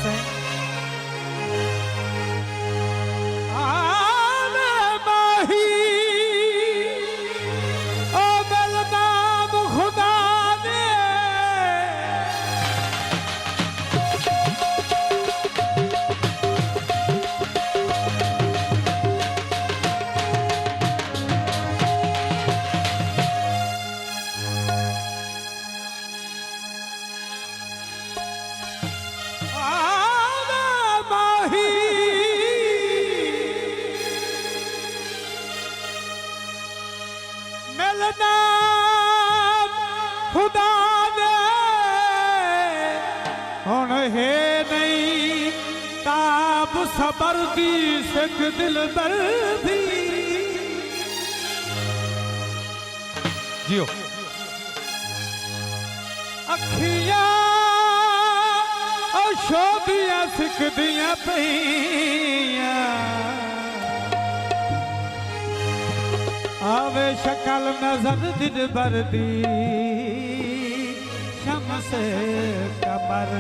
से मिलना खुदा दे हुण है नहीं ताब सबर दी सिख दिल दर्दी जियो अखियां शोदियां सिख दियां पईयां आवे शक्ल नजर दिल बरदी शम्स कमर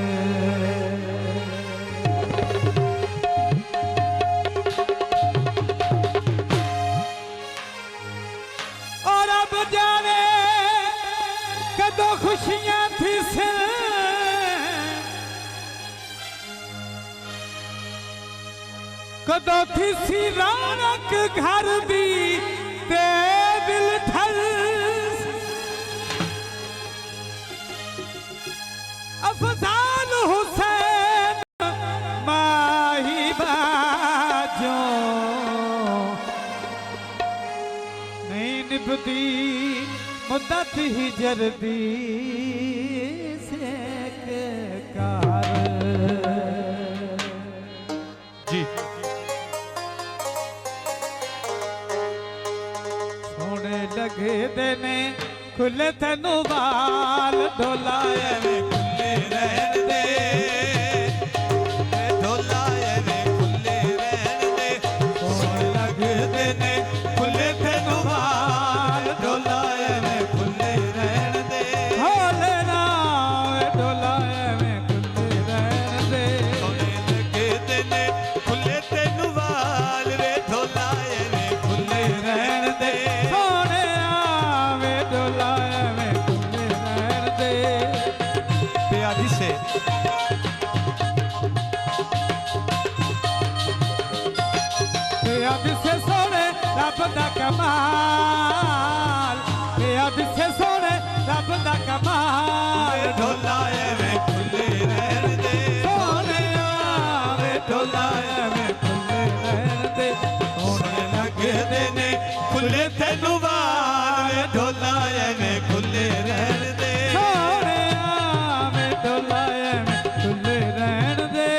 और अब जाने कदों खुशियां थी से कदों थी सी रौनक घर दी ते दिल थल अफजाल हुसैन माही बाजो नहीं निभती मुद्दत ही जरदी से कार जी लगे देने खुले तेनू बाल ढोलाए में खुले रहन दे ढोलाए में खुले रहन दे लगे देने खुले तेनू बाल ढोलाए में खुले रहन दे होले ना ढोलाए में खुले रहन दे लगे देने खुले तेनू बाल रे ढोलाए में खुले रहन दे से सोने रब दा कमाल से सोने रब दा कमाल ढोलाए में खुले रहन दे सोने आवे ढोलाए में खुले रहन दे सोने लगे देने खुले तेनू बाल ढोलाए में खुले रहन दे सोने आवे ढोलाए में खुले रहन दे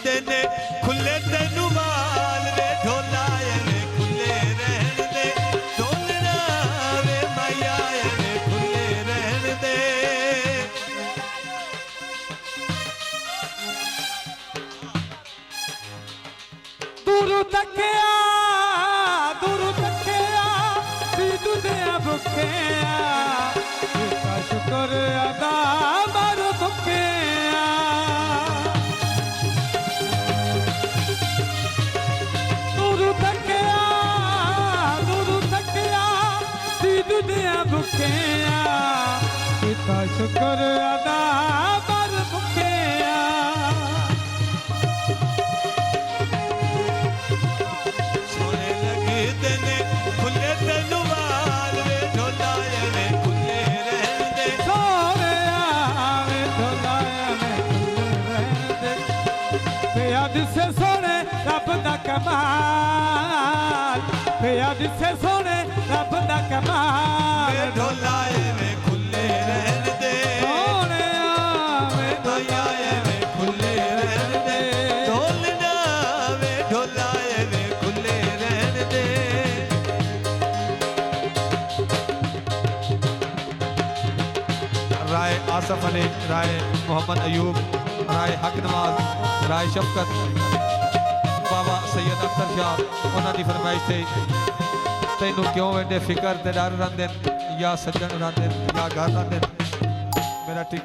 देने खुले तेनू बाल वे ढोलाए में खुले रहन दे ढोलना वे मैया में खुले रहन दे दूर तकिया दीदू दे भुखिया का शुक्र अदा मर भुखिया भुखिया पिता शुक्र अदा पर भुखिया सोने लगे देने खुले तेनू बाल वे ढोलाए में खुले रहन दे सोने आवे ढोलाए में खुले रहन दे बेयाद से सोने रब दा कमाल बेयाद से सोने रब दा कमाल ढोलाए में खुले रहन दे सोने आवे ढोलाए में खुले रहन दे ढोलना वे ढोलाए में खुले रहन दे आसफ अली, राय मोहम्मद अयूब, राय हक नवाज, राय शफकत, बाबा सैयद अख्तर शाह, उन्होंने फरमाइश थी तेनू क्यों एडे फिकर ते डर रहिंदे या सज्जन रहिंदे या घर रहिंदे मेरा ठीक